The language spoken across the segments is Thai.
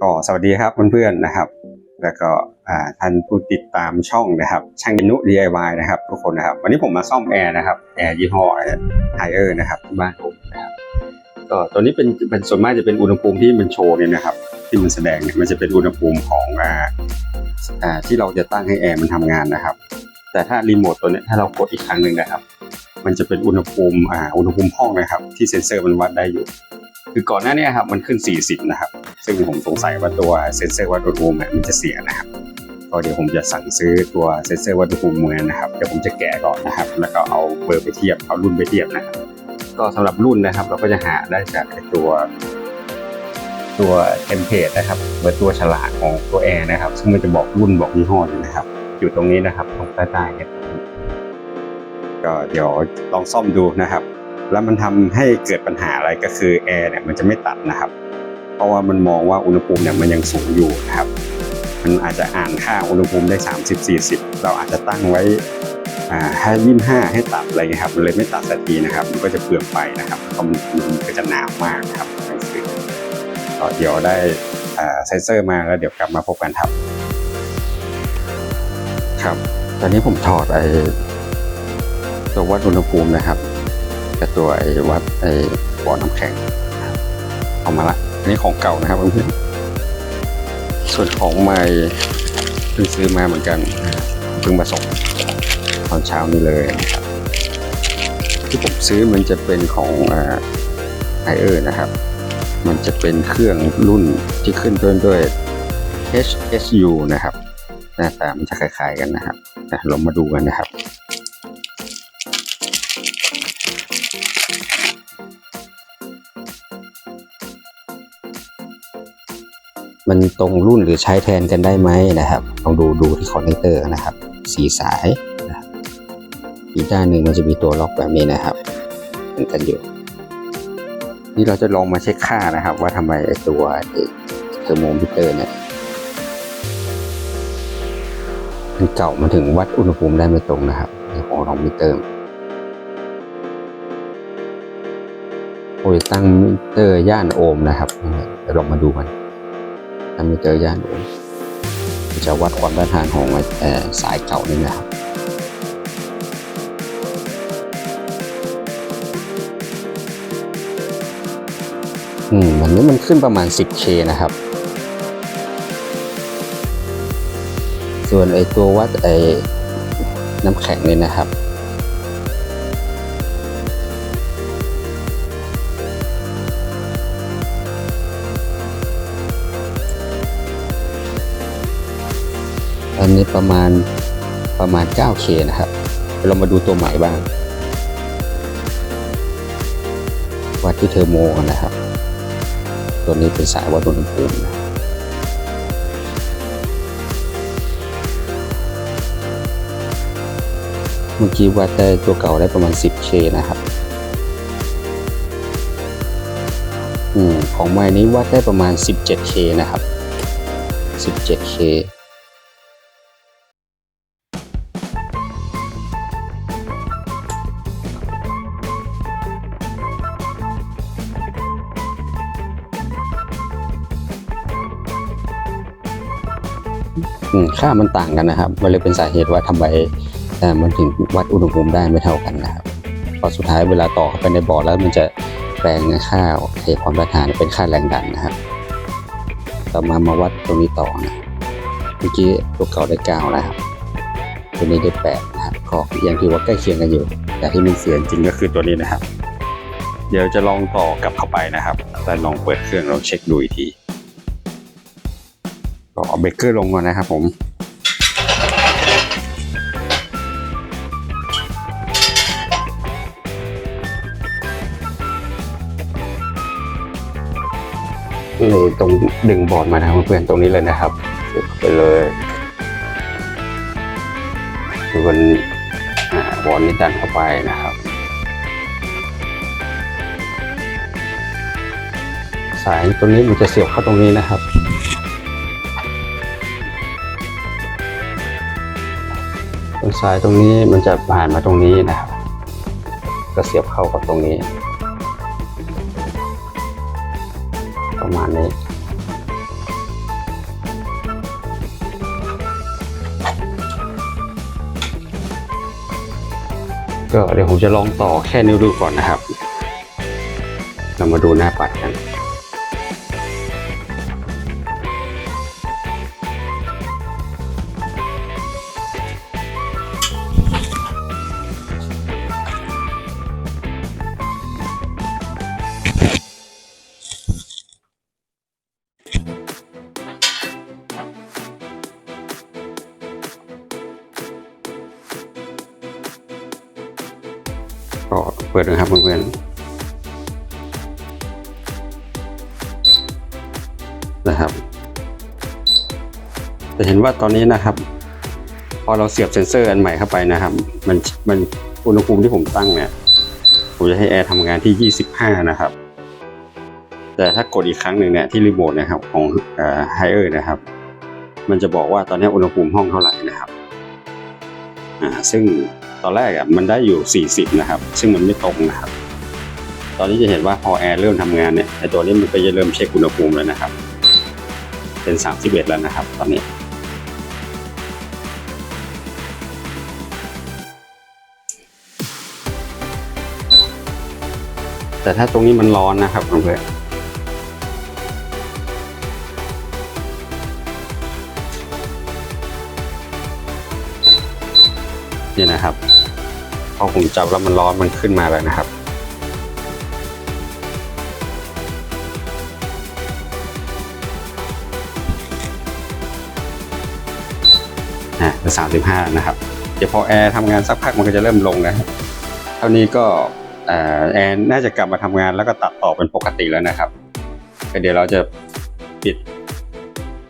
ก็สวัสดีครับเพื่อนๆนะครับแล้วก็ท่านผู้ติดตามช่องนะครับช่างนุ DIY นะครับทุกคนนะครับวันนี้ผมมาซ่อมแอร์นะครับแอร์ยี่ห้อไฮเออร์นะครับที่บ้านผมนะครับก็ตัวนี้เป็นส่วนมากจะเป็นอุณหภูมิที่มันโชว์เนี่ยนะครับที่มันแสดงเนี่ยมันจะเป็นอุณหภูมิของที่เราจะตั้งให้แอร์มันทำงานนะครับแต่ถ้ารีโมทตัวนี้ถ้าเรากดอีกครั้งหนึ่งนะครับมันจะเป็นอุณหภูมิห้องนะครับที่เซ็นเซอร์มันวัดได้อยู่คือก่อนหน้านี้ครับมันขึ้น40นะครับซึ่งผมสงสัยว่าตัวเซ็นเซอร์วัดอุณหภูมิมันจะเสียนะครับก็เดี๋ยวผมจะสั่งซื้อตัวเซ็นเซอร์วัดอุณหภูมิมือนะครับเดี๋ยวผมจะแกะก่อนนะครับแล้วก็เอาเบอร์ไปเทียบเอารุ่นไปเทียบนะครับก็สำหรับรุ่นนะครับเราก็จะหาได้จากตัวเทมเพลตนะครับหรือตัวฉลากของตัวแอร์นะครับซึ่งมันจะบอกรุ่นบอกยี่ห้ออยู่นะครับอยู่ตรงนี้นะครับตรงใต้ๆเนี่ยก็เดี๋ยวลองซ่อมดูนะครับแล้วมันทำให้เกิดปัญหาอะไรก็คือแอร์เนี่ยมันจะไม่ตัดนะครับเพราะว่ามันมองว่าอุณหภูมิเนี่ยมันยังสูงอยู่นะครับมันอาจจะอ่านค่าอุณหภูมิได้30-40เราอาจจะตั้งไว้ให้25ให้ตัดอะไรเงี้ยครับมันเลยไม่ตัดสักทีนะครับมันก็จะเปลืองไฟนะครับเพราะมันก็จะหนาวมากนะครับก็เดี๋ยวได้เซนเซอร์มาแล้วเดี๋ยวกลับมาพบกันครับตอนนี้ผมถอดตัววัดอุณหภูมินะครับกับตัววัดบ่อน้ำแข็งเอามาละอันนี้ของเก่านะครับเพื่อนๆส่วนของใหม่เพิ่งซื้อมาเหมือนกันเพิ่งมาส่งตอนเช้านี้เลยนะครับที่ผมซื้อมันจะเป็นของไฮเออร์นะครับมันจะเป็นเครื่องรุ่นที่ขึ้นต้นด้วย HSU นะครับหน้าตามันจะคล้ายๆกันนะครับเรามาดูกันนะครับมันตรงรุ่นหรือใช้แทนกันได้ไหมนะครับลองดูที่คอนเนคเตอร์นะครับ4 สายนะครับอีกด้านหนึ่งมันจะมีตัวล็อกแบบนี้นะครับเหมือนกันอยู่นี่เราจะลองมาเช็คค่านะครับว่าทำไมตัวเทอร์โมมิเตอร์เนี่ยมันเก่ามาถึงวัดอุณหภูมิได้ไม่ตรงนะครับในของมิเตอร์โอ้ยตั้งมิเตอร์ย่านโอห์มนะครับเดี๋ยวลองมาดูกันตั้งมิเตอร์ย่านโอห์มจะวัดความต้านทานของสายเก่านี่นะครับวันนี้มันขึ้นประมาณ 10K นะครับส่วนตัววัดน้ำแข็งนี่นะครับอันนี้ประมาณ 9K นะครับเรามาดูตัวใหม่บ้างวัดที่เทอร์โมกันนะครับตัวนี้เป็นสายวัดอุณหภูมินะเมื่อกี้วัดได้ตัวเก่าได้ประมาณ 10K นะครับของใหม่นี้วัดได้ประมาณ 17K นะครับ 17Kค่ามันต่างกันนะครับมันเลยเป็นสาเหตุว่าทำไมมันถึงวัดอุณหภูมิได้ไม่เท่ากันนะครับพอสุดท้ายเวลาต่อเข้าไปในบ่อแล้วมันจะแปลงค่าความต้านทานเป็นค่าแรงดันนะครับต่อมาวัดตรงนี้ต่อนะเมื่อกี้ตัวเก่าได้9นะครับตัวนี้ได้8นะครับก็ยังถือว่าใกล้เคียงกันอยู่แต่ที่มันเสียจริงก็คือตัวนี้นะครับเดี๋ยวจะลองต่อกลับเข้าไปนะครับแล้วลองเปิดเครื่องลองเช็คดูอีกทีก็เอาเบรกเกอร์ลงก่อนนะครับผมนี่ตรงดึงบอร์ดมานะครับเพื่อนตรงนี้เลยนะครับไปเลยคือบนบอร์ดนี้ดันเข้าไปนะครับสายตรงนี้มันจะเสียบเข้าตรงนี้นะครับต้นสายตรงนี้มันจะผ่านมาตรงนี้นะครับก็เสียบเข้ากับตรงนี้ประมาณนี้ ก็เดี๋ยวผมจะลองต่อแค่นิ้วดูก่อนนะครับเรามาดูหน้าปัดกันก็เปิดนะครับเพื่อนๆนะครับจะเห็นว่าตอนนี้นะครับพอเราเสียบเซ็นเซอร์อันใหม่เข้าไปนะครับมันอุณหภูมิที่ผมตั้งเนี่ยผมจะให้แอร์ทำงานที่25นะครับแต่ถ้ากดอีกครั้งหนึ่งเนี่ยที่รีโมทนะครับของไฮเออร์นะครับมันจะบอกว่าตอนนี้อุณหภูมิห้องเท่าไหร่นะครับซึ่งตอนแรกมันได้อยู่40นะครับซึ่งมันไม่ตรงนะครับตอนนี้จะเห็นว่าพอแอร์เริ่มทำงานเนี่ยไอตัวนี้มันก็จะเริ่มเช็คอุณหภูมิแล้วนะครับเป็น31แล้วนะครับตอนนี้แต่ถ้าตรงนี้มันร้อนนะครับเพื่อนนี่นะครับพอผมจับแล้วมันร้อนมันขึ้นมาแล้วนะครับเป็น35นะครับเดี๋ยวพอแอร์ทำงานสักพักมันก็จะเริ่มลงนะครับเท่านี้ก็แอร์น่าจะกลับมาทำงานแล้วก็ตัดต่อเป็นปกติแล้วนะครับเดี๋ยวเราจะปิด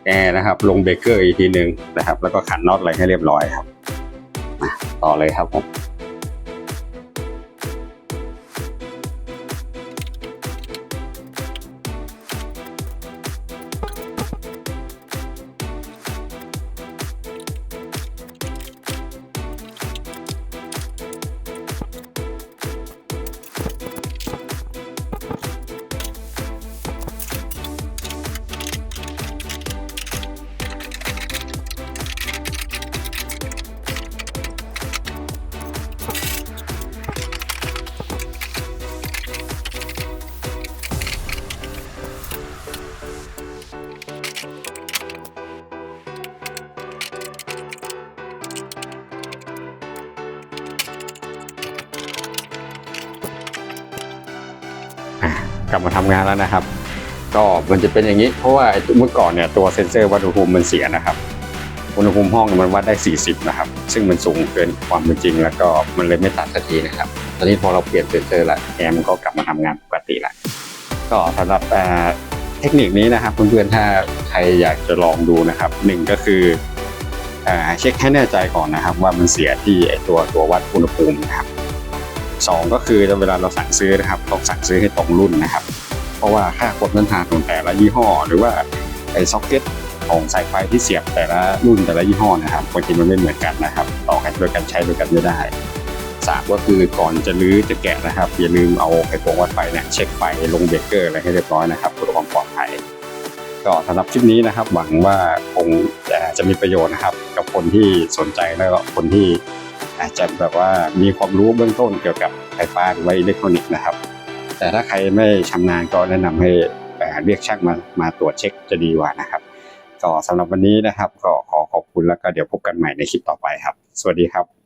แอร์นะครับลงเบรกเกอร์อีกทีหนึ่งนะครับแล้วก็ขันน็อตอะไรให้เรียบร้อยครับต่อเลยครับผมกลับมาทำงานแล้วนะครับก็มันจะเป็นอย่างนี้เพราะว่าเมื่อก่อนเนี่ยตัวเซ็นเซอร์วัดอุณหภูมิมันเสียนะครับอุณหภูมิห้องมันวัดได้40นะครับซึ่งมันสูงเกินความเป็นจริงแล้วก็มันเลยไม่ตัดสักทีนะครับตอนนี้พอเราเปลี่ยนเซ็นเซอร์แล้วแอร์มันก็กลับมาทำงานปกติแล้วก็สำหรับเทคนิคนี้นะครับเพื่อนๆถ้าใครอยากจะลองดูนะครับ1ก็คือเช็คให้แน่ใจก่อนนะครับว่ามันเสียที่ตัววัดอุณหภูมินะครับ2ก็คือเวลาเราสั่งซื้อนะครับต้องสั่งซื้อให้ตรงรุ่นนะครับเพราะว่าค่าความต้านทานของแต่ละยี่ห้อหรือว่าไอ้ซ็อกเก็ตของสายไฟที่เสียบแต่ละรุ่นแต่ละยี่ห้อนะครับบางทีมันไม่เหมือนกันนะครับต่อกันโดยการใช้โดยกันไม่ได้3ก็คือก่อนจะรื้อจะแกะนะครับอย่าลืมเอาไอ้ตัววัดไฟเนี่ยเช็คไฟลงเบรกเกอร์อะไรให้เรียบร้อยนะครับเพื่อความปลอดภัยก็สำหรับคลิปนี้นะครับหวังว่าคงจะมีประโยชน์นะครับกับคนที่สนใจแล้วก็คนที่อาจจะแบบว่ามีความรู้เบื้องต้นเกี่ยวกับไฟฟ้าหรือว่าอิเล็กทรอนิกส์นะครับแต่ถ้าใครไม่ชำนาญก็แนะนำให้เรียกช่างมาตรวจเช็คจะดีกว่านะครับก็สำหรับวันนี้นะครับก็ขอขอบคุณแล้วก็เดี๋ยวพบกันใหม่ในคลิปต่อไปครับสวัสดีครับ